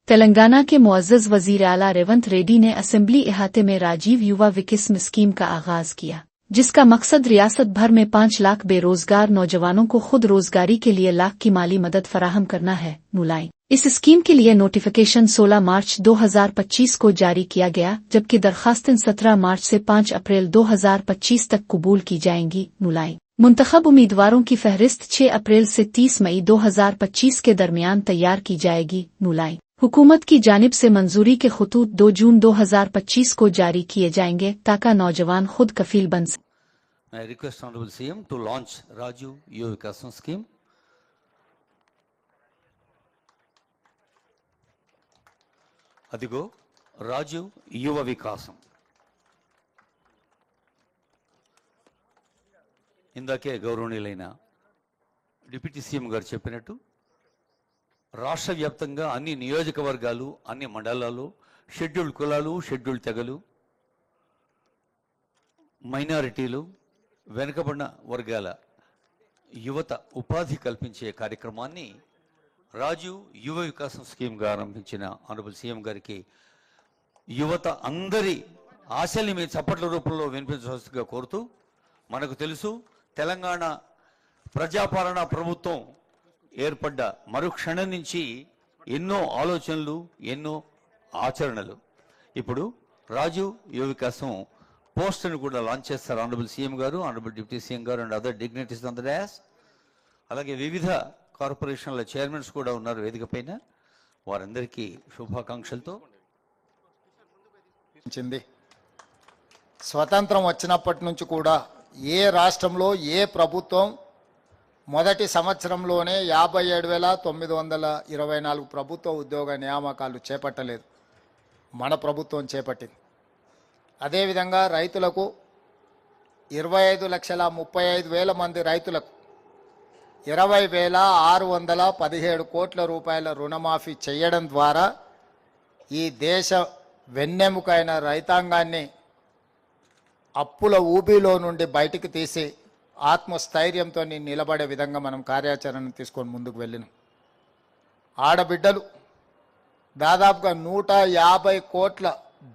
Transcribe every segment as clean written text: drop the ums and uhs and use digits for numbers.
तेलंगाना के मुअज़्ज़ज़ वज़ीर आला रेवंत रेड्डी ने असेंबली इहाते में राजीव युवा विकास स्कीम का आगाज किया, जिसका मकसद रियासत भर में 5 लाख बेरोजगार नौजवानों को खुद रोजगारी के लिए लाख की माली मदद फराहम करना है। नुलाई इस स्कीम के लिए नोटिफिकेशन 16 मार्च 2025 को जारी किया गया, जबकि दरखास्तें 17 मार्च से 5 अप्रैल 2025 तक कबूल की जाएंगी। नुलाई मुंतखब उम्मीदवारों की फहरिस्त 6 अप्रैल से 30 मई 2025 के दरमियान तैयार की जाएगी। नुलाई हुकूमत की जानिब से मंजूरी के खतूत 2 जून 2025 को जारी किए जाएंगे ताकि नौजवान खुद कफील बन सकें। I request Honorable CM to launch Rajiv Yuva Vikasam scheme. అదిగో రాజీవ్ యువ వికాసం. ఇందాకే గౌరవనీయులైన డిప్యూటీ సీఎం గారు చెప్పినట్టు రాష్ట్ర వ్యాప్తంగా అన్ని నియోజకవర్గాలు, అన్ని మండలాలు, షెడ్యూల్డ్ కులాలు, షెడ్యూల్డ్ తెగలు, మైనారిటీలు, వెనుకబడిన వర్గాల యువత ఉపాధి కల్పించే కార్యక్రమాన్ని రాజీవ్ యువ వికాసం స్కీమ్గా ఆరంభించిన ఆనరబుల్ సీఎం గారికి యువత అందరి ఆశల్ని మీ చప్పట్ల రూపంలో వినిపించవలసిందిగా కోరుతూ, మనకు తెలుసు తెలంగాణ ప్రజాపాలన ప్రభుత్వం ఏర్పడ్డ మరుక్షణం నుంచి ఎన్నో ఆలోచనలు, ఎన్నో ఆచరణలు. ఇప్పుడు రాజీవ్ యువ వికాసం పోస్టర్ని కూడా లాంచ్ చేస్తారు ఆనరబుల్ సీఎం గారు, ఆనరబుల్ డిప్యూటీ సీఎం గారు and other dignities on the DOS. అలాగే వివిధ కార్పొరేషన్ల చైర్మన్స్ కూడా ఉన్నారు వేదిక పైన. వారందరికీ శుభాకాంక్షలతో. స్వతంత్రం వచ్చినప్పటి నుంచి కూడా ఏ రాష్ట్రంలో ఏ ప్రభుత్వం మొదటి సంవత్సరంలోనే 57,924 ప్రభుత్వ ఉద్యోగ నియామకాలు చేపట్టలేదు. మన ప్రభుత్వం చేపట్టింది. అదేవిధంగా రైతులకు 25,35,000 మంది రైతులకు 20,617 కోట్ల రూపాయల రుణమాఫీ చేయడం ద్వారా ఈ దేశ వెన్నెముకైన రైతాంగాన్ని అప్పుల ఊబిలో నుండి బయటికి తీసి ఆత్మస్థైర్యంతో నిలబడే విధంగా మనం కార్యాచరణ తీసుకొని ముందుకు వెళ్ళినాం. ఆడబిడ్డలు దాదాపుగా 150 కోట్ల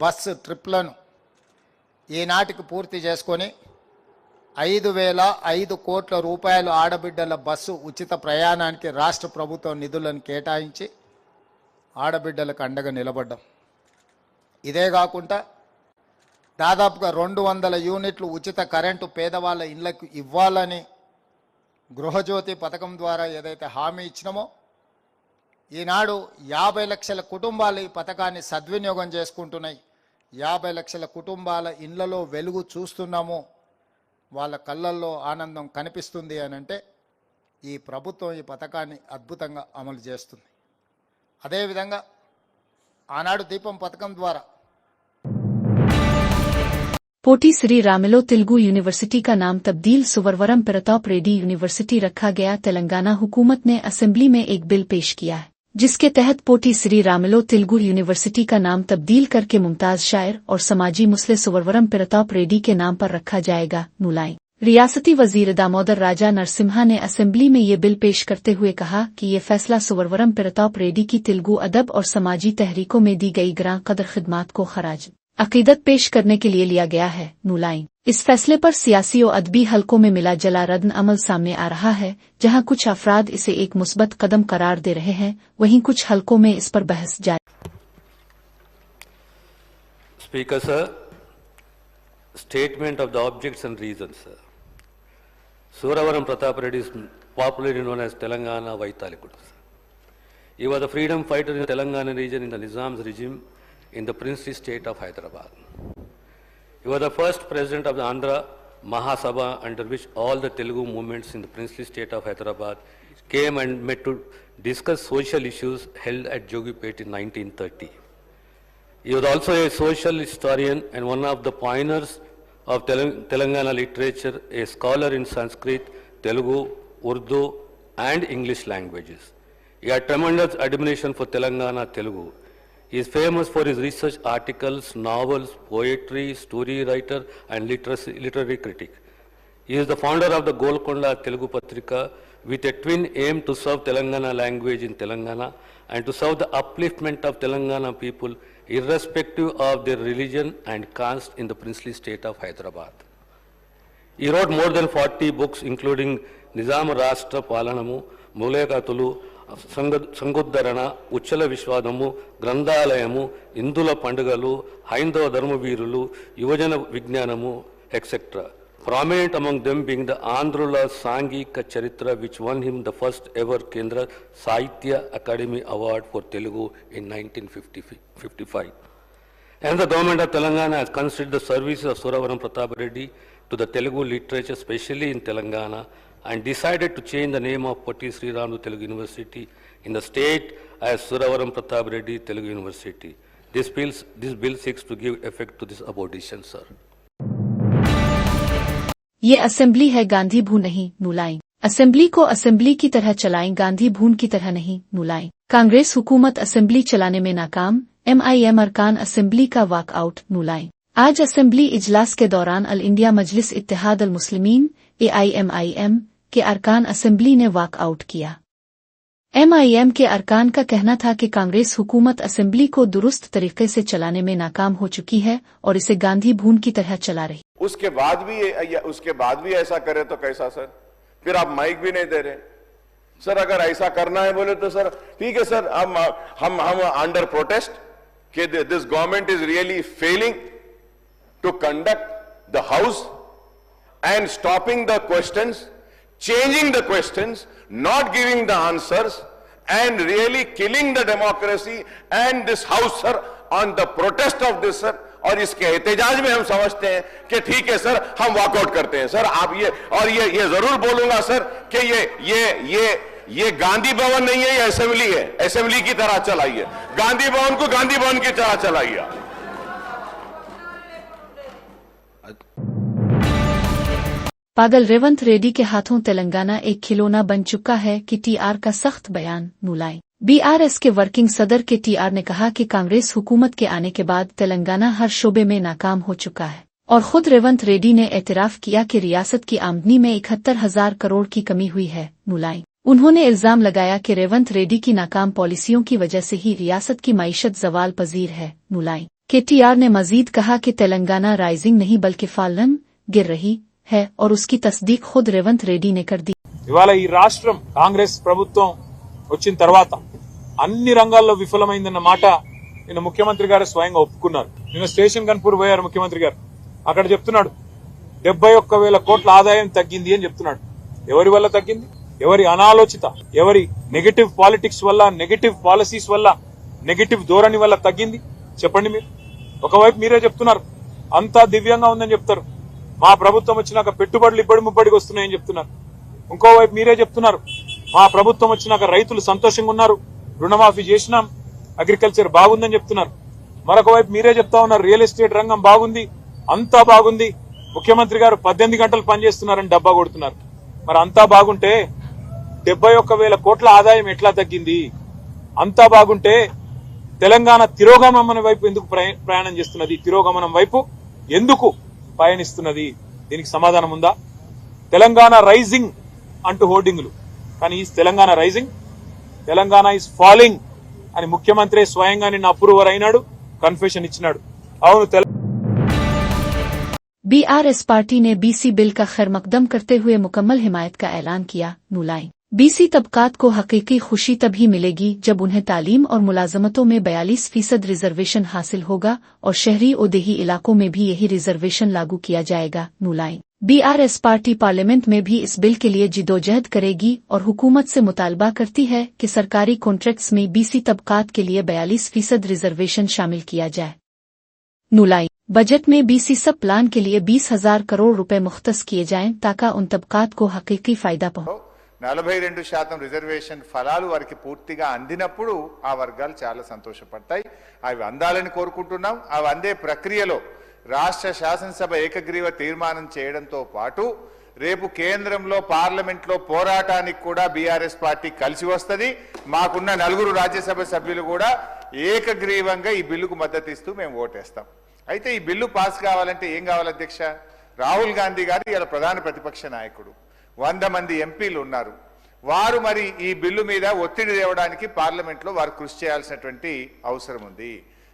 బస్సు ట్రిప్లను ఈనాటికి పూర్తి చేసుకొని 5,005 కోట్ల రూపాయలు ఆడబిడ్డల బస్సు ఉచిత ప్రయాణానికి రాష్ట్ర ప్రభుత్వం నిధులను కేటాయించి ఆడబిడ్డలకు అండగా నిలబడ్డాం. ఇదే కాకుండా దాదాపుగా 200 యూనిట్లు ఉచిత కరెంటు పేదవాళ్ళ ఇళ్లకు ఇవ్వాలని గృహజ్యోతి పథకం ద్వారా ఏదైతే హామీ ఇచ్చినామో, ఈనాడు 50 లక్షల కుటుంబాలు ఈ పథకాన్ని సద్వినియోగం చేసుకుంటున్నాయి. 50 లక్షల కుటుంబాల ఇళ్లలో వెలుగు చూస్తున్నాము. వాళ్ళ కళ్ళల్లో ఆనందం కనిపిస్తుంది అని అంటే ఈ ప్రభుత్వం ఈ పథకాన్ని అద్భుతంగా అమలు చేస్తుంది. అదేవిధంగా ఆనాడు దీపం పథకం ద్వారా पोटी श्री रामिलो तेलुगु यूनिवर्सिटी का नाम तब्दील सुवरवरम प्रताप रेड्डी यूनिवर्सिटी रखा गया। तेलंगाना हुकूमत ने असेंबली में एक बिल पेश किया है, जिसके तहत पोटी श्री रामिलो तेलुगु यूनिवर्सिटी का नाम तब्दील करके मुमताज शायर और समाजी मुस्लिम सुवरवरम प्रताप रेड्डी के नाम पर रखा जाएगा। नुलाई रियासती वजीर दामोदर राजा नरसिम्हा ने असेंबली में ये बिल पेश करते हुए कहा कि ये फैसला सुवरवरम प्रताप रेड्डी की तेलुगु अदब और समाजी तहरीकों में दी गई ग्रां कदर खिदमात को खराज अकीदत पेश करने के लिए लिया गया है। नुलाई इस फैसले पर सियासी और अदबी हलकों में मिला जला रद्द अमल सामने आ रहा है। जहां कुछ अफराद इसे एक मुस्बत कदम करार दे रहे हैं, वहीं कुछ हलकों में इस पर बहस जारी। Speaker sir, statement of the objects and reasons sir. Suravaram Pratap Reddy is popularly known as Telangana Vaitalikud. He was a freedom fighter in the Telangana region in the Nizam's regime in the princely state of Hyderabad. He was the first president of the Andhra Mahasabha, under which all the Telugu movements in the princely state of Hyderabad came and met to discuss social issues held at Jogipet in 1930. He was also a social historian and one of the pioneers of Telangana literature, a scholar in Sanskrit, Telugu, Urdu and English languages. He had tremendous admiration for Telangana Telugu. He is famous for his research articles, novels, poetry, story writer and literary critic. He is the founder of the Golconda Telugu Patrika, with a twin aim to serve Telangana language in Telangana and to serve the upliftment of Telangana people irrespective of their religion and caste in the princely state of Hyderabad. He wrote more than 40 books including Nizam Rashtra Palanamu, Mulekatulu, Sanguddharana, Uchala Vishwadamu, Grandhalayamu, Indula Pandagalu, Haindava Dharmavirulu, Yuvajana Vijnanamu, etc. Prominent among them being the Andhrula Sangika Charitra, which won him the first ever Kendra Sahitya Academy Award for Telugu in 1955. And the government of Telangana has considered the services of Suravaram Pratap Reddy to the Telugu literature, especially in Telangana, and decided to change the name of Potti Sri Ramalu Telugu University in the state as Suravaram Pratap Reddy Telugu University. This bill seeks to give effect to this abolition, sir. ये assembly है, गांधी भून नहीं नुलाएं। Assembly को assembly की तरह चलाएं, गांधी भून की तरह नहीं नुलाएं। कांग्रेस हुकूमत असेंबली चलाने में नाकाम, MIM अरकान असेंबली का वॉकआउट नुलाएं। आज असेंबली इजलास के दौरान अल इंडिया मजलिस इत्तेहाद अल मुस्लिमीन AIMIM के अरकान असेंबली ने वॉकआउट किया। MIM के अरकान का कहना था कि कांग्रेस हुकूमत असेंबली को दुरुस्त तरीके से चलाने में नाकाम हो चुकी है और इसे गांधी भून की तरह चला रही। उसके बाद भी ऐसा करे तो कैसा सर? फिर आप माइक भी नहीं दे रहे सर। अगर ऐसा करना है बोले तो सर ठीक है सर, हम अंडर प्रोटेस्ट कि this government is really failing to conduct the house and stopping the questions, changing the questions, not giving the answers, and really killing the democracy and this house, sir, on the protest of this, sir. और इसके एहतजाज में हम समझते हैं कि ठीक है सर, हम वॉकआउट करते हैं सर। आप ये जरूर बोलूंगा सर कि ये गांधी भवन नहीं है, ये असेंबली है। असेंबली की तरह चलाइए, गांधी भवन को गांधी भवन की तरह चलाइए। पागल रेवंत रेड्डी के हाथों तेलंगाना एक खिलौना बन चुका है कि TR का सख्त बयान नुलाएं। BRS के वर्किंग सदर के TR ने कहा कि कांग्रेस हुकूमत के आने के बाद तेलंगाना हर शोबे में नाकाम हो चुका है और खुद रेवंत रेड्डी ने एतराफ किया कि रियासत की आमदनी में 71,000 करोड़ की कमी हुई है नुलाएं। उन्होंने इल्जाम लगाया कि रेवंत रेड्डी की नाकाम पॉलिसियों की वजह से ही रियासत की मईशत जवाल पजीर है नुलाएं। के TR ने मजीद कहा कि तेलंगाना राइजिंग नहीं बल्कि फालन गिर रही है और उसकी तस्दीक खुद रेवंत रेड्डी ने कर दी। ఇవాళ ఈ రాష్ట్రం కాంగ్రెస్ ప్రభుత్వం వచ్చిన తర్వాత అన్ని రంగాల్లో విఫలమైందన్న మాట నిన్న ముఖ్యమంత్రి గారు స్వయంగా ఒప్పుకున్నారు। నిన్న స్టేషన్ కన్పూర్ పోయారు ముఖ్యమంత్రి గారు, అక్కడ చెప్తున్నాడు 71,000 కోట్ల ఆదాయం తగ్గింది అని చెప్తున్నాడు। ఎవరి వల్ల తగ్గింది? ఎవరి అనాలోచిత, ఎవరి నెగటివ్ పాలిటిక్స్ వల్ల, నెగటివ్ పాలసీస్ వల్ల, నెగటివ్ ధోరణి వల్ల తగ్గింది చెప్పండి మీరు? ఒకవైపు మీరే చెప్తున్నారు అంతా దివ్యంగా ఉందని చెప్తారు, మా ప్రభుత్వం వచ్చినాక పెట్టుబడులు ఇబ్బడి ముబ్బడికి వస్తున్నాయని చెప్తున్నారు। ఇంకోవైపు మీరే చెప్తున్నారు మా ప్రభుత్వం వచ్చినాక రైతులు సంతోషంగా ఉన్నారు, రుణమాఫీ చేసినాం, అగ్రికల్చర్ బాగుందని చెప్తున్నారు। మరొక వైపు మీరే చెప్తా ఉన్నారు రియల్ ఎస్టేట్ రంగం బాగుంది, అంతా బాగుంది, ముఖ్యమంత్రి గారు 18 గంటలు పనిచేస్తున్నారని డబ్బా కొడుతున్నారు। మరి అంతా బాగుంటే 71,000 కోట్ల ఆదాయం ఎట్లా తగ్గింది? అంతా బాగుంటే తెలంగాణ తిరోగమనం వైపు ఎందుకు ప్రయాణం చేస్తున్నది? తిరోగమనం వైపు ఎందుకు పయనిస్తున్నది? దీనికి సమాధానం ఉందా? తెలంగాణ రైజింగ్ అంటూ హోర్డింగులు, కానీ ఈ Telangana rising, Telangana is falling అని ముఖ్యమంత్రి స్వయంగా నిన్న అప్రూవర్ అయినాడు, కన్ఫెషన్ ఇచ్చినాడు। అవును, BRS पार्टी ने BC बिल का खैरमकदम करते हुए मुकम्मल हिमायत का ऐलान किया नुलाएं। BC तबकात को हकीकी खुशी तभी मिलेगी जब उन्हें तालीम और मुलाजमतों में 42% रिजर्वेशन हासिल होगा और शहरी और देही इलाकों में भी यही रिजर्वेशन लागू किया जाएगा नुलाएं। BRS पार्टी पार्लियामेंट में भी इस बिल के लिए जिदोजहद करेगी और हुकूमत से मुतालबा करती है कि सरकारी कॉन्ट्रैक्ट्स में BC तबकात के लिए 42% रिजर्वेशन शामिल किया जाए नुलाएं। बजट में BC सब प्लान के लिए 20,000 करोड़ रुपए मुख्तस किए जाएं ताकि उन तबकात को हकीकी फायदा पहुंचे। 42% రిజర్వేషన్ ఫలాలు వారికి పూర్తిగా అందినప్పుడు ఆ వర్గాలు చాలా సంతోషపడతాయి। అవి అందాలని కోరుకుంటున్నాం। అవి అందే ప్రక్రియలో రాష్ట్ర శాసనసభ ఏకగ్రీవ తీర్మానం చేయడంతో పాటు రేపు కేంద్రంలో పార్లమెంట్లో పోరాటానికి కూడా BRS పార్టీ కలిసి వస్తది। మాకున్న 4 రాజ్యసభ సభ్యులు కూడా ఏకగ్రీవంగా ఈ బిల్లుకు మద్దతు ఇస్తూ మేము ఓటేస్తాం। అయితే ఈ బిల్లు పాస్ కావాలంటే ఏం కావాలి అధ్యక్ష? రాహుల్ గాంధీ గారు ఇలా ప్రధాన ప్రతిపక్ష నాయకుడు, 100 మంది ఎంపీలు ఉన్నారు, వారు మరి ఈ బిల్లు మీద ఒత్తిడి తేవడానికి పార్లమెంట్లో వారు కృషి చేయాల్సినటువంటి అవసరం ఉంది.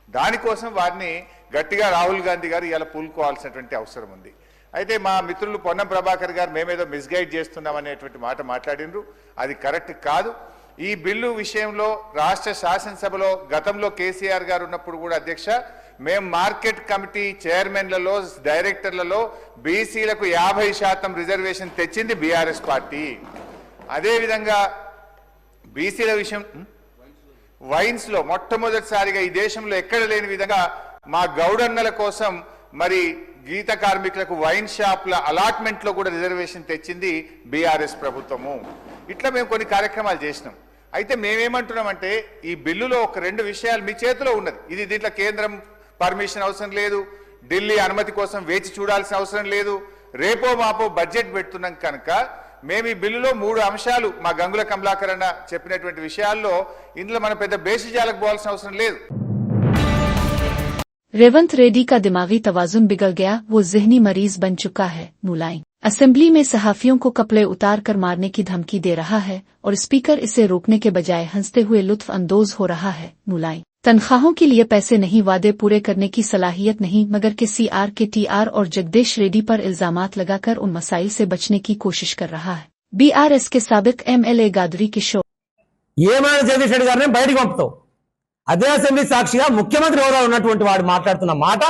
దానికోసం వారిని గట్టిగా రాహుల్ గాంధీ గారు ఇలా పూనుకోవాల్సినటువంటి అవసరం ఉంది. అయితే మా మిత్రులు పొన్నం ప్రభాకర్ గారు మేమేదో మిస్గైడ్ చేస్తున్నాం అనేటువంటి మాట మాట్లాడినరు. అది కరెక్ట్ కాదు. ఈ బిల్లు విషయంలో రాష్ట్ర శాసనసభలో గతంలో కేసీఆర్ గారు ఉన్నప్పుడు కూడా అధ్యక్ష మేము మార్కెట్ కమిటీ చైర్మన్లలో డైరెక్టర్లలో బీసీలకు 50% రిజర్వేషన్ తెచ్చింది బీఆర్ఎస్ పార్టీ. అదేవిధంగా బీసీల విషయం వైన్స్ లో మొట్టమొదటిసారిగా ఈ దేశంలో ఎక్కడ లేని విధంగా మా గౌడన్నల కోసం మరి గీత కార్మికులకు వైన్ షాప్ల అలాట్మెంట్ లో కూడా రిజర్వేషన్ తెచ్చింది బీఆర్ఎస్ ప్రభుత్వము. ఇట్లా మేము కొన్ని కార్యక్రమాలు చేసినాం. అయితే మేమేమంటున్నామంటే ఈ బిల్లులో ఒక 2 విషయాలు మీ చేతిలో ఉన్నది. ఇది దీంట్లో కేంద్రం పర్మిషన్ అవసరం లేదు, ఢిల్లీ అనుమతి కోసం వేచి చూడాల్సిన అవసరం లేదు. రేపో మాపో బడ్జెట్ పెడుతున్నాం కనుక మేము ఈ బిల్లులో 3 అంశాలు మా గంగుల కమలాకర్ అన్న చెప్పినటువంటి విషయాల్లో ఇందులో మన పెద్ద బేసిజాలకు పోవాల్సిన అవసరం లేదు. रेवंत रेड्डी का दिमागी तवाजुन बिगड़ गया, वो ज़हनी मरीज बन चुका है। नुलाइन असेंबली में सहाफियों को कपड़े उतार कर मारने की धमकी दे रहा है और स्पीकर इसे रोकने के बजाय हंसते हुए लुत्फ अंदोज हो रहा है। नुलाइन तनख्वाहों के लिए पैसे नहीं, वादे पूरे करने की सलाहियत नहीं, मगर के CR के TR और जगदीश रेड्डी पर इल्जामात लगाकर उन मसाइल से बचने की कोशिश कर रहा है। BRS के साबिक MLA गादरी किशोर जगदीश रेड्डी గారిని బయటికి పంపుతావు. అదే అసెంబ్లీ సాక్షిగా ముఖ్యమంత్రి హోదా ఉన్నటువంటి వాడు మాట్లాడుతున్న మాట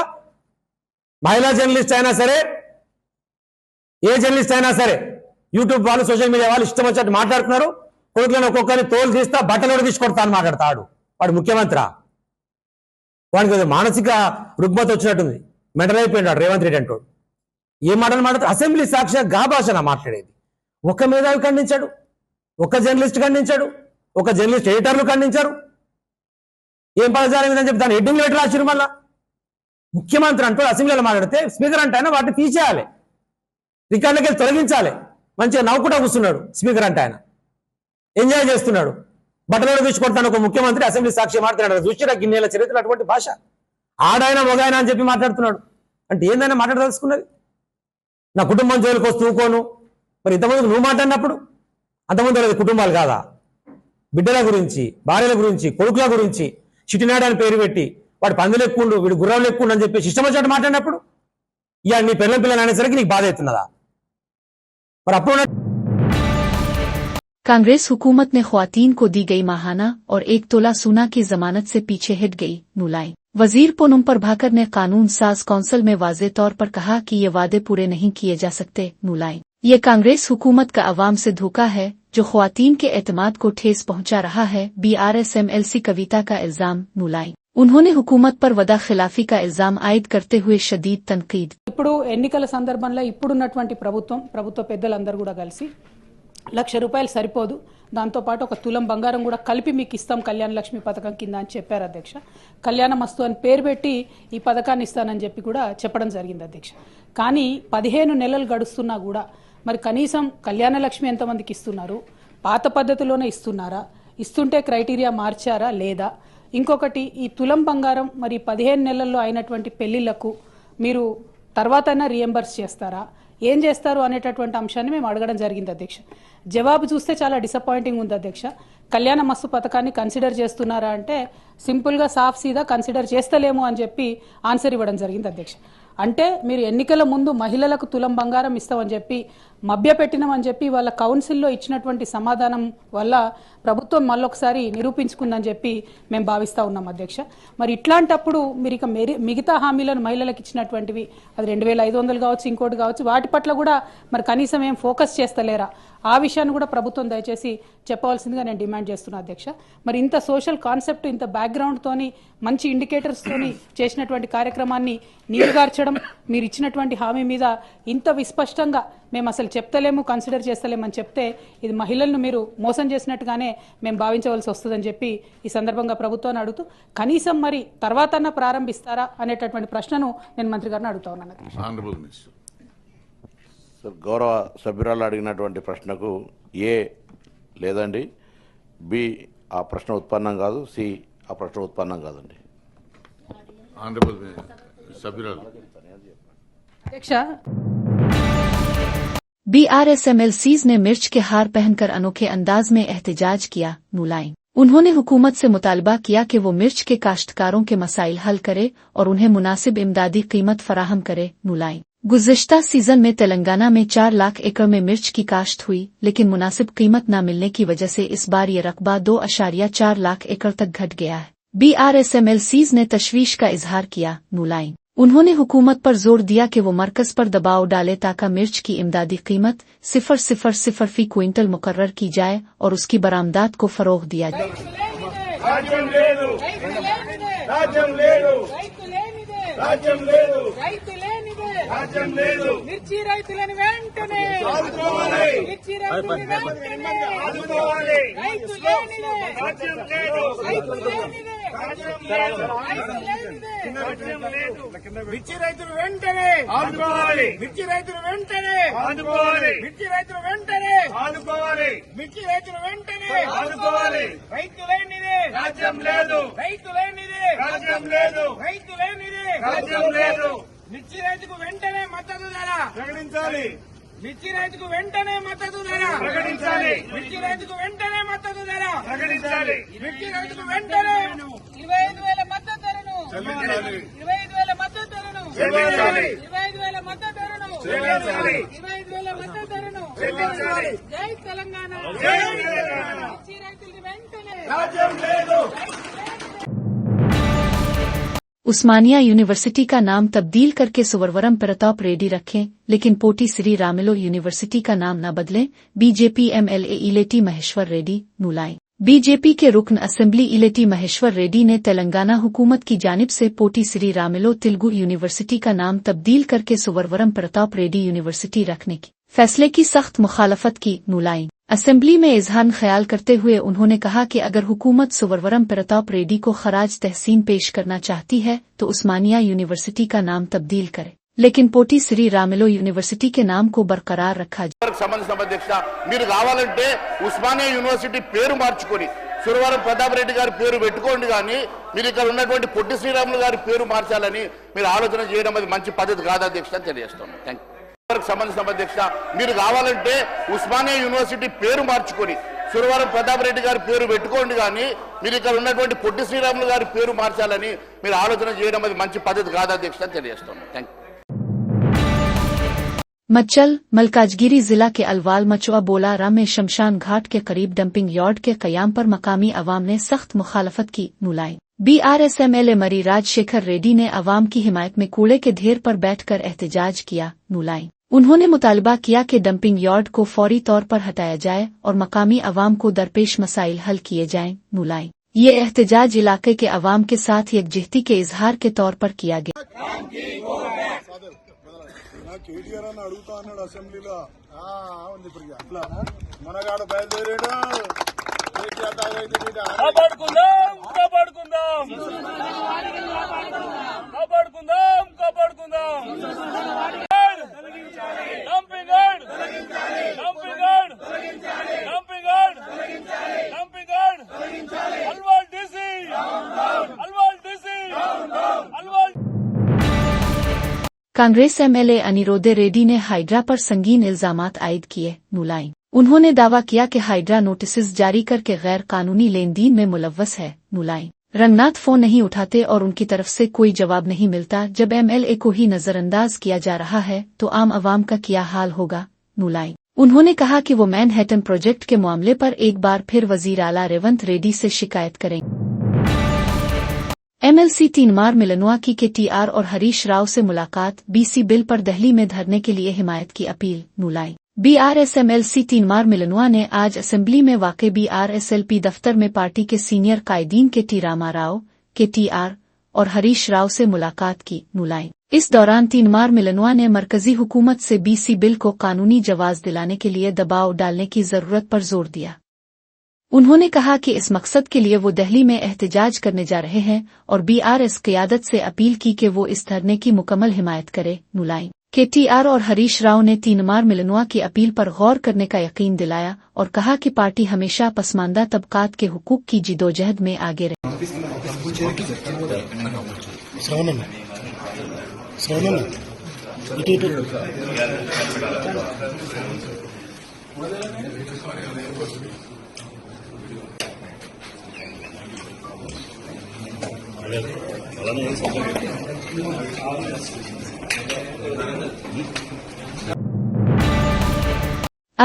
మహిళా జర్నలిస్ట్ అయినా సరే ఏ జర్నలిస్ట్ అయినా సరే యూట్యూబ్ వాళ్ళు సోషల్ మీడియా వాళ్ళు ఇష్టం వచ్చినట్టు మాట్లాడుతున్నారు. కొడుకులను ఒక్కొక్కరిని తోలు తీస్తా బట్టలు తీసుకొడతా అని మాట్లాడతాడు. వాడు ముఖ్యమంత్రి. వాడికి మానసిక రుగ్మత వచ్చినట్టుంది. మెంటల్ అయిపోయినాడు రేవంత్ రెడ్డి అంటాడు. ఏ మాటలు మాట్లాడుతూ అసెంబ్లీ సాక్షిగా గా భాషన మాట్లాడేది. ఒక మేధావి ఖండించాడు, ఒక జర్నలిస్ట్ ఖండించాడు, ఒక జర్నలిస్ట్ ఎడిటర్లు ఖండించారు. ఏం పదజాలం ఇదని చెప్పి దాని హెడ్డింగ్ లెటర్ రాసిరు. మళ్ళా ముఖ్యమంత్రి అంటూ అసెంబ్లీలో మాట్లాడితే స్పీకర్ అంటే ఆయన వాటిని తీసేయాలి, రికార్డులకి తొలగించాలి. మంచిగా నవ్వుకుంటా కూర్చున్నాడు స్పీకర్ అంటే. ఆయన ఎంజాయ్ చేస్తున్నాడు. బట్టలు తీసుకొడతాను ఒక ముఖ్యమంత్రి అసెంబ్లీ సాక్షి మాట్లాడారు. చూసిరా గిన్నెల చరిత్ర అటువంటి భాష. ఆడాయన మొగాయన అని చెప్పి మాట్లాడుతున్నాడు. అంటే ఏందైనా మాట్లాడదలుచుకున్నది? నా కుటుంబం జోలికి వస్తూ ఊకోను. మరి ఇంతమంది నువ్వు మాట్లాడినప్పుడు అంతమంది అనేది కుటుంబాలు కాదా? బిడ్డల గురించి, భార్యల గురించి, కొడుకుల గురించి చిటినాడు అని పేరు పెట్టి వాడు పందులు ఎక్కుండు, వీడు గుర్రాలు ఎక్కుండు అని చెప్పి ఇష్టం వచ్చినట్టు మాట్లాడినప్పుడు ఇక నీ పిల్లలు అనేసరికి నీకు బాధ అవుతున్నదా? మరి అప్పుడు कांग्रेस हुकूमत ने ख्वातीन को दी गई माहाना और 1 तोला सोना की जमानत से पीछे हट गई। नुलाइन वजीर पूनम प्रभाकर ने कानून साज कौंसिल में वाज़े तौर पर कहा कि ये वादे पूरे नहीं किए जा सकते। नुलाइन ये कांग्रेस हुकूमत का अवाम से धोखा है जो ख्वातीन के एतमाद को ठेस पहुंचा रहा है। BRS MLC कविता का इल्जाम। नुलाइन उन्होंने हुकूमत पर वदा खिलाफी का इल्जाम आयद करते हुए शदीद तनकीद। ఇప్పుడు ఎన్నికల సందర్భంలో ఇప్పుడున్నటువంటి ప్రభుత్వ పెద్దలందరూ కూడా కలిసి ₹1,00,000 సరిపోదు, దాంతోపాటు 1 తులం బంగారం కూడా కలిపి మీకు ఇస్తాం కళ్యాణ లక్ష్మి పథకం కింద అని చెప్పారు అధ్యక్ష. కళ్యాణ మస్తు అని పేరు పెట్టి ఈ పథకాన్ని ఇస్తానని చెప్పి కూడా చెప్పడం జరిగింది అధ్యక్ష. కానీ 15 నెలలు గడుస్తున్నా కూడా మరి కనీసం కళ్యాణ లక్ష్మి ఎంతమందికి ఇస్తున్నారు? పాత పద్ధతిలోనే ఇస్తున్నారా? ఇస్తుంటే క్రైటీరియా మార్చారా లేదా? ఇంకొకటి ఈ తులం బంగారం మరి 15 నెలల్లో అయినటువంటి పెళ్లిళ్లకు మీరు తర్వాతైనా రీఎంబర్స్ చేస్తారా? ఏం చేస్తారు అనేటటువంటి అంశాన్ని మేము అడగడం జరిగింది అధ్యక్ష. జవాబు చూస్తే చాలా డిసప్పాయింటింగ్ ఉంది అధ్యక్ష. కళ్యాణ మస్తు పథకాన్ని కన్సిడర్ చేస్తున్నారా అంటే సింపుల్గా సాఫ్ సీదా కన్సిడర్ చేస్తలేము అని చెప్పి ఆన్సర్ ఇవ్వడం జరిగింది అధ్యక్ష. అంటే మీరు ఎన్నికల ముందు మహిళలకు తులం బంగారం ఇస్తామని చెప్పి మభ్యపెట్టినామని చెప్పి వాళ్ళ కౌన్సిల్లో ఇచ్చినటువంటి సమాధానం వల్ల ప్రభుత్వం మళ్ళొకసారి నిరూపించుకుందని చెప్పి మేము భావిస్తూ ఉన్నాం అధ్యక్ష. మరి ఇట్లాంటప్పుడు మీరు ఇక మిగతా హామీలను మహిళలకు ఇచ్చినటువంటివి అది 2,500 కావచ్చు, ఇంకోటి కావచ్చు, వాటి పట్ల కూడా మరి కనీసం ఏం ఫోకస్ చేస్తలేరా? ఆ విషయాన్ని కూడా ప్రభుత్వం దయచేసి చెప్పవలసిందిగా నేను డిమాండ్ చేస్తున్నా అధ్యక్ష. మరి ఇంత సోషల్ కాన్సెప్ట్, ఇంత బ్యాక్గ్రౌండ్ తోని మంచి ఇండికేటర్స్ తోని చేసినటువంటి కార్యక్రమాన్ని నీరుగార్చడం, మీరు ఇచ్చినటువంటి హామీ మీద ఇంత విస్పష్టంగా మేము అసలు చెప్తలేము, కన్సిడర్ చేస్తలేమని చెప్తే ఇది మహిళలను మీరు మోసం చేసినట్టుగానే మేము భావించవలసి వస్తుందని చెప్పి ఈ సందర్భంగా ప్రభుత్వాన్ని అడుగుతూ కనీసం మరి తర్వాతన్నా ప్రారంభిస్తారా అనేటటువంటి ప్రశ్నను నేను మంత్రి గారిని అడుగుతా ఉన్నాను. సార్, గౌరవ సభ్యురాలు అడిగినటువంటి ప్రశ్నకు ఏ లేదండి, బి ఆ ప్రశ్న ఉత్పన్నం కాదు, సి ఆ ప్రశ్న ఉత్పన్నం కాదండి. అధ్యక్ష BRSMLCs ने मिर्च के हार पहनकर अनोखे अंदाज में एहतजाज किया। नुलाइन उन्होंने हुकूमत से मुतालबा किया कि वो मिर्च के काश्तकारों के मसाइल हल करे और उन्हें मुनासिब इमदादी कीमत फराहम करे। नुलाइन गुज़िश्ता सीजन में तेलंगाना में 4 लाख एकड़ में मिर्च की काश्त हुई, लेकिन मुनासिब कीमत न मिलने की वजह से इस बार ये रकबा 2.4 लाख एकड़ तक घट गया है। BRSMLCs ने तशवीश का इजहार किया। नुलाइन उन्होंने हुकूमत पर जोर दिया कि वो मरकज पर दबाव डाले ताकि मिर्च की इमदादी कीमत 0.00 फी क्विंटल मुकर्रर की जाए और उसकी बरामदात को फरोग दिया जाए। మిర్చి రైతులను వెంటనే ఆదుకోవాలి. మిర్చి రైతులను వెంటనే ఆదుకోవాలి. రైతు లేనిదే రాజ్యం లేదు. రైతు లేనిదే రాజ్యం లేదు. రైతు లేనిదే రాజ్యం లేదు. మిర్చి రైతులు వెంటనే ఆదుకోవాలి. మిర్చి రైతులు వెంటనే ఆదుకోవాలి. మిర్చి రైతులు వెంటనే ఆదుకోవాలి. మిర్చి రైతులు వెంటనే ఆదుకోవాలి. రైతు లేనిదే రాజ్యం లేదు. రైతు లేనిదే రాజ్యం లేదు. రైతు లేనిదే రాజ్యం లేదు. మిర్చి రైతుకు వెంటనే మద్దతు ధర ప్రకటించాలి. మిర్చి రైతుకు వెంటనే మద్దతు ధర ప్రకటించాలి. మిర్చి రైతుకు వెంటనే మద్దతు ధర ప్రకటించాలి. మిర్చి రైతుకు వెంటనే 25,000 మద్దతు ధరను చెల్లించాలి. 25,000 మద్దతు ధరను చెల్లించాలి. 25,000 మద్దతు ధరను చెల్లించాలి. 25,000 మద్దతు ధరను చెల్లించాలి. జై తెలంగాణ. జై తెలంగాణ. మిర్చి రైతులకు వెంటనే రాజ్యం లేదు. उस्मानिया यूनिवर्सिटी का नाम तब्दील करके सुवरवरम प्रताप रेड्डी रखें, लेकिन पोटी श्री रामुलु यूनिवर्सिटी का नाम न बदलें। BJP MLA Eleti Maheshwar Reddy. नुलाइन बीजेपी के रुकन असेंबली इलेटी महेश्वर रेड्डी ने तेलंगाना हुकूमत की जानिब से पोटी श्री रामुलु तेलुगु यूनिवर्सिटी का नाम तब्दील करके सुवरवरम प्रताप रेड्डी यूनिवर्सिटी रखने की फैसले की सख्त मुखालफत की। नुलाइन असेंबली में इजहार ख्याल करते हुए उन्होंने कहा कि अगर हुकूमत सुवरवरम प्रताप रेड्डी को खराज तहसीन पेश करना चाहती है तो उस्मानिया यूनिवर्सिटी का नाम तब्दील करे, लेकिन पोटी श्री रामुलु यूनिवर्सिटी के नाम को बरकरार रखा जाए। సంబంధించిన అధ్యక్ష మీరు కావాలంటే ఉస్మానియా యూనివర్సిటీ పేరు మార్చుకొని సురవరం ప్రతాప్ రెడ్డి గారి పేరు పెట్టుకోండి, కానీ మీరు ఇక్కడ ఉన్నటువంటి పొట్టి శ్రీరాములు గారి పేరు మార్చాలని మీరు ఆలోచన చేయడం అది మంచి పద్ధతి కాదు అధ్యక్ష అని తెలియజేస్తున్నాను. Thank you. సంబంధించిన అధ్యక్ష మీరు కావాలంటే ఉస్మానియా యూనివర్సిటీ పేరు మార్చుకొని సురవరం ప్రతాప్ రెడ్డి గారి పేరు పెట్టుకోండి, కానీ మీరు ఇక్కడ ఉన్నటువంటి పొట్టి శ్రీరాములు గారి పేరు మార్చాలని మీరు ఆలోచన చేయడం అది మంచి పద్ధతి కాదు అధ్యక్ష అని తెలియజేస్తున్నాను. Thank you. मच्चल मलकाजगिरी जिला के अलवाल मचुआ बोलारा में शमशान घाट के करीब डंपिंग यार्ड के कयाम पर मकामी अवाम ने सख्त मुखालफत की। नुलाइन BRSMLA मरी राजशेखर रेड्डी ने अवाम की हिमायत में कूड़े के ढेर पर बैठकर एहतजाज किया। नुलाइन उन्होंने मुतालबा किया कि डंपिंग यार्ड को फौरी तौर पर हटाया जाए और मकामी अवाम को दरपेश मसाइल हल किए जाएं। नुलाइन ये एहतजाज इलाके के अवाम के साथ यकजहती के इजहार के तौर पर किया गया। కేటీఆర్ అని అడుగుతా అన్నాడు అసెంబ్లీలో. ఉంది ఇప్పుడు అట్లా మనగాడు బయలుదేరాడు. కాపాడుకుందాం కాపాడుకుందాం కాపాడుకుందాం కాపాడుకుందాం. Dumping yard dumping yard dumping yard dumping yard Alwal DC Alwal DC Alwal. Congress MLA Anirudh Reddy ने हाइड्रा पर संगीन इल्जामात आयद किए। नुलाइन उन्होंने दावा किया कि हाइड्रा नोटिस जारी करके गैर कानूनी लेन देन में मुलव्वस है। नुलाइन रंगनाथ फोन नहीं उठाते और उनकी तरफ से कोई जवाब नहीं मिलता। जब MLA को ही नजरअंदाज किया जा रहा है तो आम आवाम का क्या हाल होगा। नुलाइन उन्होंने कहा कि वो मैनहट्टन प्रोजेक्ट के मामले पर एक बार फिर वजीर आला रेवंत रेड्डी से शिकायत करेंगे। MLC तीनमार मिलनुआ की KTR और हरीश राव से मुलाकात। BC बिल पर दिल्ली में धरने के लिए हिमायत की अपील। नुलाइन BRSMLC तीनमार मिलनुआ ने आज असेंबली में वाक़े BRSLP दफ्तर में पार्टी के सीनियर कायदीन KT रामा राव, KTR और हरीश राव से मुलाकात की। नुलाइन इस दौरान तीनमार मिलनुआ ने मरकजी हुकूमत से BC बिल को कानूनी जवाज दिलाने के लिए दबाव डालने की जरूरत पर जोर दिया। उन्होंने कहा कि इस मकसद के लिए वो दिल्ली में एहतजाज करने जा रहे हैं और BRS क़यादत से अपील की कि वो इस धरने की मुकम्मल हिमायत करे। नुलाइन KTR और हरीश राव ने तीनमार मिलनुआ की अपील पर गौर करने का यकीन दिलाया और कहा कि पार्टी हमेशा पसमानदा तबकात के हुकूक की जिदोजहद में आगे रहे। अल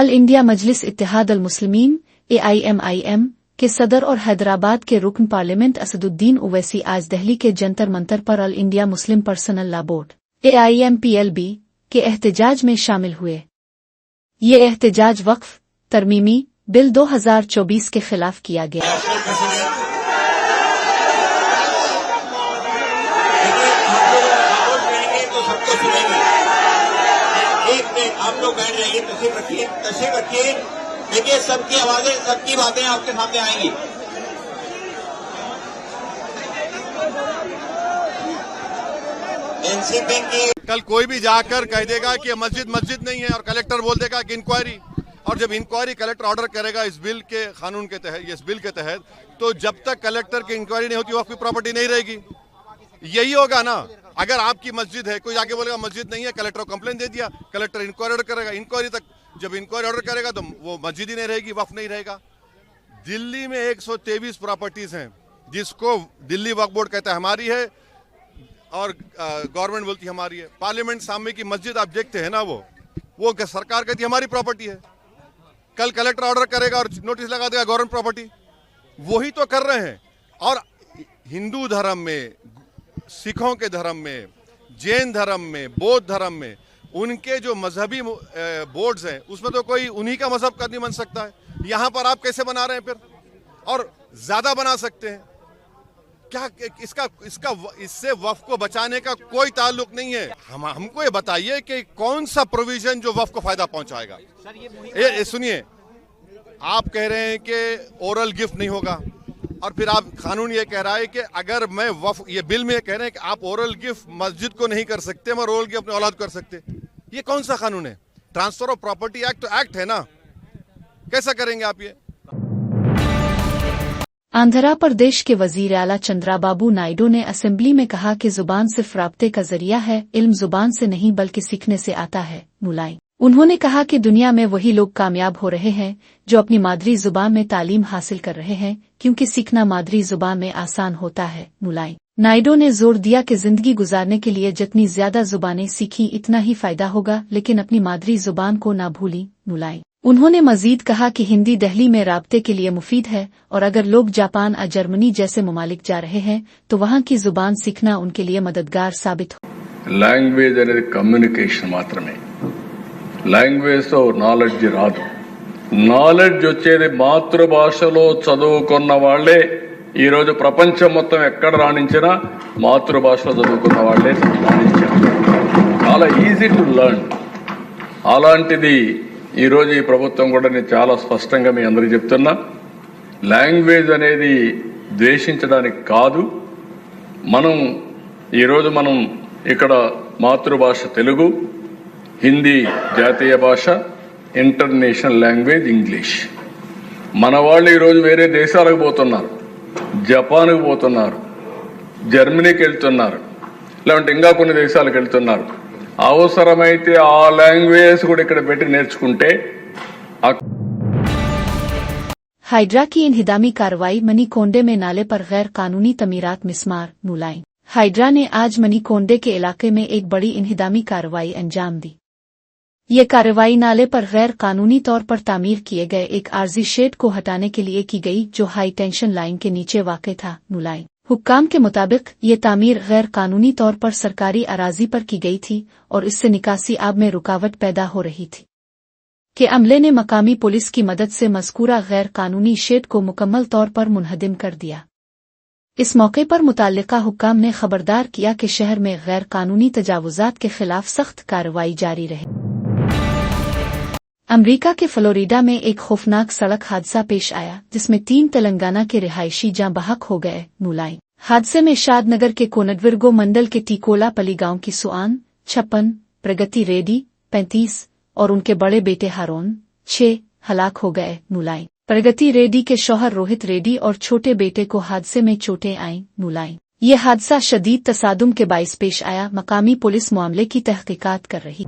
इंडिया मजलिस इत्तेहाद अल मुस्लिमीन AIMIM के सदर और हैदराबाद के रुकन पार्लियामेंट असदुद्दीन ओवैसी आज दिल्ली के जंतर मंतर पर all India Muslim personal law board AIMPLB के एहतजाज में शामिल हुए। ये एहतजाज वक्फ तरमीमी बिल 2024 के खिलाफ किया गया। आप लोग बैठ जाइए, तशरीफ रखिए। देखिए, सबकी आवाजें, सबकी बातें आपके सामने आएंगी। एनसीपी की कल कोई भी जाकर कह देगा कि मस्जिद मस्जिद नहीं है और कलेक्टर बोल देगा कि इंक्वायरी, और जब इंक्वायरी कलेक्टर ऑर्डर करेगा इस बिल के कानून के तहत, इस बिल के तहत, तो जब तक कलेक्टर की इंक्वायरी नहीं होती वक्त की प्रॉपर्टी नहीं रहेगी। यही होगा ना। अगर आपकी मस्जिद है, कोई जाके बोलेगा मस्जिद नहीं है, कलेक्टर को कंप्लेन दे दिया, कलेक्टर इंक्वायरी ऑर्डर करेगा, इंक्वायरी तक जब इंक्वायरी ऑर्डर करेगा तो वो मस्जिद ही नहीं रहेगी, वक्फ नहीं रहेगा। दिल्ली में 123 प्रॉपर्टीज हैं जिसको दिल्ली वक्फ बोर्ड कहता है हमारी है और गवर्नमेंट बोलती है हमारी है। पार्लियामेंट सामने की मस्जिद आप देखते हैं ना, वो सरकार कहती है हमारी प्रॉपर्टी है। कल कलेक्टर ऑर्डर करेगा और नोटिस लगा देगा गवर्नमेंट प्रॉपर्टी। वही तो कर रहे हैं। और हिंदू धर्म में, सिखों के धर्म में, जैन धर्म में, बौद्ध धर्म में उनके जो मजहबी बोर्ड्स हैं उसमें तो कोई उन्हीं का मजहब का नहीं बन सकता है। यहाँ पर आप कैसे बना रहे हैं फिर, और ज्यादा बना सकते हैं क्या? इससे वक्फ को बचाने का कोई ताल्लुक नहीं है। हमको ये बताइए कि कौन सा प्रोविजन जो वक्फ को फायदा पहुंचाएगा। ये सुनिए, आप कह रहे हैं कि ओरल गिफ्ट नहीं होगा, और फिर आप कानून ये कह रहा है कि अगर मैं वक्फ, ये बिल में कह रहे हैं कि आप ओरल गिफ्ट मस्जिद को नहीं कर सकते मगर ओरल गिफ्ट अपने औलाद कर सकते। ये कौन सा कानून है? ट्रांसफर ऑफ प्रॉपर्टी एक्ट तो एक्ट है ना, कैसा करेंगे आप ये? आंध्र प्रदेश के वजीर आला चंद्राबाबू नायडू ने असेंबली में कहा कि जुबान सिर्फ राब्ते का जरिया है, इल्म जुबान से नहीं बल्कि सीखने से आता है। मुलायम उन्होंने कहा कि दुनिया में वही लोग कामयाब हो रहे हैं जो अपनी मादरी जुबान में तालीम हासिल कर रहे हैं, क्योंकि सीखना मादरी जुबान में आसान होता है। मुलायम नायडू ने जोर दिया कि जिंदगी गुजारने के लिए जितनी ज्यादा जुबानें सीखी इतना ही फायदा होगा, लेकिन अपनी मादरी जुबान को ना भूली। मुलायम उन्होंने मजीद कहा कि हिंदी दिल्ली में राब्ते के लिए मुफीद है, और अगर लोग जापान और जर्मनी जैसे ममालिक जा रहे हैं तो वहाँ की जुबान सीखना उनके लिए मददगार साबित हो। లాంగ్వేజ్ అనేది కమ్యూనికేషన్ మాత్రమే. లాంగ్వేజ్తో నాలెడ్జ్ రాదు. నాలెడ్జ్ వచ్చేది మాతృభాషలో చదువుకున్న వాళ్లే. ఈరోజు ప్రపంచం మొత్తం ఎక్కడ రాణించినా మాతృభాషలో చదువుకున్న వాళ్లే రాణించారు. చాలా ఈజీ టు లెర్న్. అలాంటిది ఈరోజు ఈ ప్రభుత్వం కూడా నేను చాలా స్పష్టంగా మీ అందరికీ చెప్తున్నా, లాంగ్వేజ్ అనేది ద్వేషించడానికి కాదు. ఈరోజు మనం ఇక్కడ మాతృభాష తెలుగు, హిందీ జాతీయ భాష, ఇంటర్నేషనల్ లాంగ్వేజ్ ఇంగ్లీష్. మన వాళ్ళు ఈరోజు వేరే దేశాలకు పోతున్నారు, జపాన్కు పోతున్నారు, జర్మనీకి వెళ్తున్నారు, లేదంటే ఇంకా కొన్ని దేశాలకు వెళ్తున్నారు. అవసరమైతే ఆ లాంగ్వేజ్ కూడా ఇక్కడ పెట్టి నేర్చుకుంటే. हाइड्रा की इन्हिदामी कार्रवाई मनीकोंडे में नाले पर गैर कानूनी तमीरात मिसमार। मुलायम हाइड्रा ने आज मनीकोंडे के इलाके में एक बड़ी इन्हिदामी कार्रवाई अंजाम दी। ये कार्रवाई नाले पर गैर कानूनी तौर पर तामीर किए गए एक आर्जी शेड को हटाने के लिए की गई, जो हाई टेंशन लाइन के नीचे वाक़ था। मुलायम हुक्काम के मुताबिक ये तामीर गैर कानूनी तौर पर सरकारी अराजी पर की गई थी और इससे निकासी आब में रुकावट पैदा हो रही थी कि अमले ने मकामी पुलिस की मदद से मज़कूरा गैर कानूनी शेड को मुकम्मल तौर पर मुनहदिम कर दिया। इस मौके पर मुताल्लिका हुक्काम ने खबरदार किया कि शहर में गैर कानूनी तजावुज़ात के खिलाफ सख्त कार्रवाई जारी रहे। अमरीका के फ्लोरिडा में एक खौफनाक सड़क हादसा पेश आया जिसमें 3 तेलंगाना के रिहायशी जाँ बहक हो गए। मुलायम हादसे में शादनगर के कोनडविर्गो मंडल के टीकोलापली गांव की सुआन 56, प्रगति रेड्डी 35 और उनके बड़े बेटे हारून 6 हलाक हो गए। मुलायम प्रगति रेड्डी के शौहर रोहित रेड्डी और छोटे बेटे को हादसे में चोटें आईं। मुलायम ये हादसा शदीद तसादुम के बाइस पेश आया। मकामी पुलिस मामले की तहकीकात कर रही।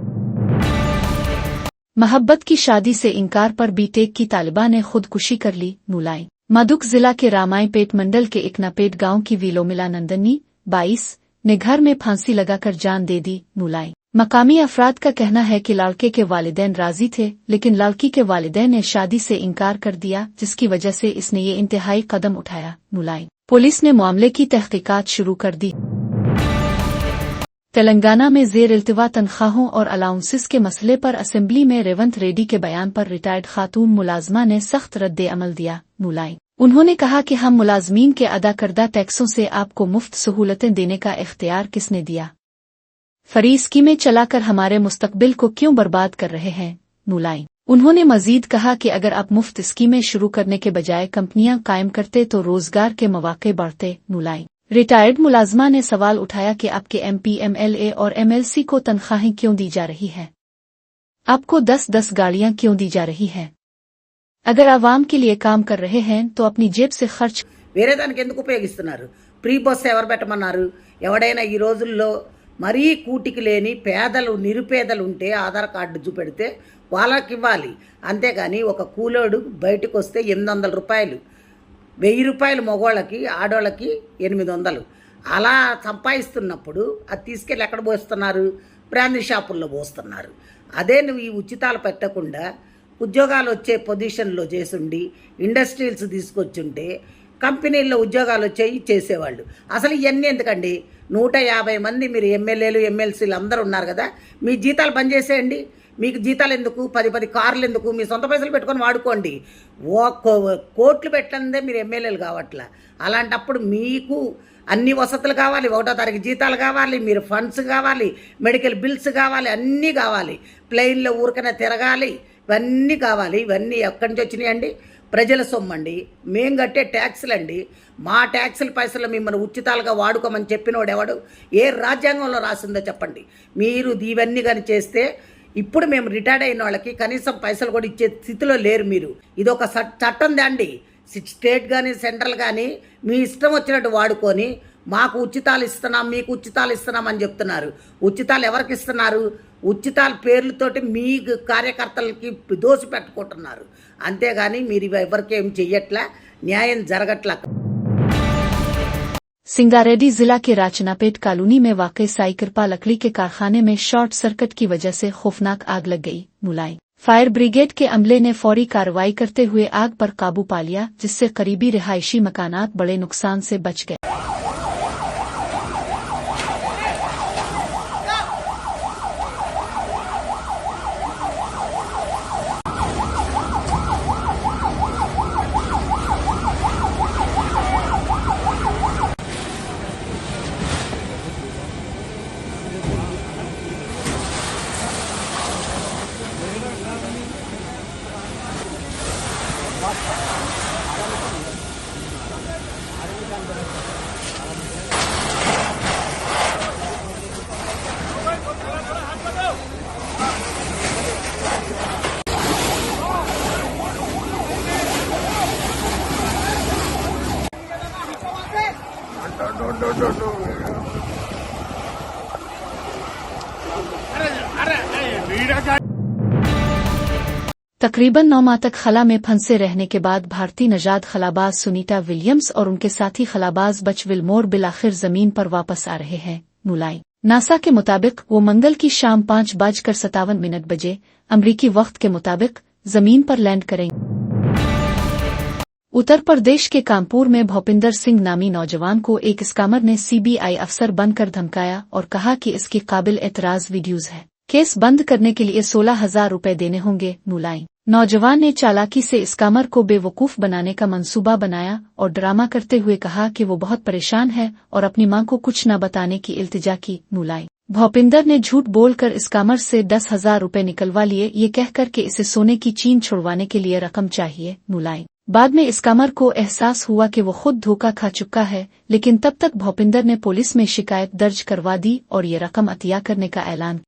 मोहब्बत की शादी से इनकार पर बीटेक की तालिबा ने खुदकुशी कर ली। मुलाई मदुक जिला के रामायपेट मंडल के इकनापेट गांव की विलोमिला नंदनी 22 ने घर में फांसी लगाकर जान दे दी। मुलाई मकामी अफराद का कहना है कि लड़के के वालिदैन राजी थे, लेकिन लड़की के वालिदैन ने शादी से इनकार कर दिया, जिसकी वजह से इसने ये इंतहाई कदम उठाया। मुलाई पुलिस ने मामले की तहकीकात शुरू कर दी। तेलंगाना में जेर इल्तिवा तनख्वाहों और अलाउंसेस के मसले पर असेंबली में रेवंत रेड्डी के बयान पर रिटायर्ड खातून मुलाजमा ने सख्त रद्द अमल दिया। मुलाई उन्होंने कहा कि हम मुलाजमीन के अदा करदा टैक्सों से आपको मुफ्त सहूलतें देने का इख्तियार किसने दिया? फ्री स्कीमें चलाकर हमारे मुस्तकबिल को क्यों बर्बाद कर रहे हैं? मुलाई उन्होंने मजीद कहा कि अगर आप मुफ्त स्कीमें शुरू करने के बजाय कंपनियां कायम करते तो रोजगार के मौके बढ़ते। मुलाई रिटायर्ड मुलाजमा ने सवाल उठाया कि आपके MP, MLA और MLC को तनख्वाहें क्यों दी जा रही है? आपको 10-10 गाड़ियां क्यों दी जा रही हैं? अगर आवाम के लिए काम कर रहे हैं तो अपनी जेब से खर्च వేరే దానికి ఎందుకు ఉపయోగిస్తున్నారు? ఫ్రీ బస్ ఎవరు పెట్టమన్నారు? ఎవడైనా ఈ రోజుల్లో మరీ కూటికి లేని పేదలు నిరుపేదలు ఉంటే ఆధార్ కార్డు చూపెడితే వాళ్ళకి ఇవ్వాలి, అంతేగాని ఒక కూలోడు బయటకు వస్తే 800 రూపాయలు, 1000 రూపాయలు మగవాళ్ళకి, ఆడవాళ్ళకి 800. అలా సంపాదిస్తున్నప్పుడు అది తీసుకెళ్ళి ఎక్కడ పోస్తున్నారు? బ్రాందీ షాపుల్లో పోస్తున్నారు. అదే నువ్వు ఈ ఉచితాలు పెట్టకుండా ఉద్యోగాలు వచ్చే పొజిషన్లో చేసుండి ఇండస్ట్రీస్ తీసుకొచ్చుంటే కంపెనీల్లో ఉద్యోగాలు వచ్చేవి చేసేవాళ్ళు. అసలు ఇవన్నీ ఎందుకండి? 150 మంది మీరు ఎమ్మెల్యేలు ఎమ్మెల్సీలు అందరూ ఉన్నారు కదా, మీ జీతాలు బంద్ చేసేయండి. మీకు జీతాలు ఎందుకు? 10 కార్లు ఎందుకు? మీ సొంత పైసలు పెట్టుకొని వాడుకోండి. కోట్లు పెట్టందే మీరు ఎమ్మెల్యేలు కావట్లా. అలాంటప్పుడు మీకు అన్ని వసతులు కావాలి, 1వ తారీఖు జీతాలు కావాలి, మీరు ఫండ్స్ కావాలి, మెడికల్ బిల్స్ కావాలి, అన్నీ కావాలి, ప్లెయిన్లో ఊరికనే తిరగాలి, ఇవన్నీ కావాలి. ఇవన్నీ ఎక్కడి నుంచి వచ్చినాయండి? ప్రజల సొమ్మండి, మేము కట్టే ట్యాక్సులు అండి. మా ట్యాక్సుల పైసలు మిమ్మల్ని ఉచితాలుగా వాడుకోమని చెప్పినోడు ఎవడు? ఏ రాజ్యాంగంలో రాసిందో చెప్పండి. మీరు ఇవన్నీ కానీ చేస్తే ఇప్పుడు మేము రిటైర్డ్ అయిన వాళ్ళకి కనీసం పైసలు కూడా ఇచ్చే స్థితిలో లేరు మీరు. ఇది ఒక చట్టం దాండి. స్టేట్ కానీ సెంట్రల్ కానీ మీ ఇష్టం వచ్చినట్టు వాడుకొని మాకు ఉచితాలు ఇస్తున్నాం, మీకు ఉచితాలు ఇస్తున్నాం అని చెప్తున్నారు. ఉచితాలు ఎవరికి ఇస్తున్నారు? ఉచితాల పేర్లతోటి మీ కార్యకర్తలకి దోసి పెట్టుకుంటున్నారు. అంతేగాని మీరు ఎవరికి ఏం చెయ్యట్లా, న్యాయం జరగట్లా. सिंगारेड्डी जिला के राचनापेट कॉलोनी में वाक़ई साई कृपा लकड़ी के कारखाने में शॉर्ट सर्किट की वजह से खौफनाक आग लग गई। मुलाई फायर ब्रिगेड के अमले ने फौरी कार्रवाई करते हुए आग पर काबू पा लिया, जिससे करीबी रिहायशी मकानात बड़े नुकसान से बच गए। तकरीबन 9 माह तक खला में फंसे रहने के बाद भारतीय नजाद खलाबाज सुनीता विलियम्स और उनके साथी खलाबाज बच विलमोर बिलाखिर जमीन पर वापस आ रहे हैं। मुलाई नासा के मुताबिक वो मंगल की शाम 5:57 बजे अमरीकी वक्त के मुताबिक जमीन पर लैंड करेंगे। उत्तर प्रदेश के कानपुर में भूपिंदर सिंह नामी नौजवान को एक स्कैमर ने CBI अफसर बनकर धमकाया और कहा कि इसके काबिल एतराज वीडियोज है। केस बंद करने के लिए 16,000 रुपए देने होंगे। मुलाई नौजवान ने चालाकी से स्कैमर को बेवकूफ बनाने का मंसूबा बनाया और ड्रामा करते हुए कहा कि वो बहुत परेशान है और अपनी मां को कुछ न बताने की इल्तिजा की। मुलाई भूपिंदर ने झूठ बोलकर स्कैमर से 10,000 रुपए निकलवा लिए, ये कहकर के इसे सोने की चीन छुड़वाने के लिए रकम चाहिए। मुलाई बाद में स्कैमर को एहसास हुआ कि वो खुद धोखा खा चुका है, लेकिन तब तक भूपिंदर ने पुलिस में शिकायत दर्ज करवा दी और ये रकम अतिया करने का ऐलान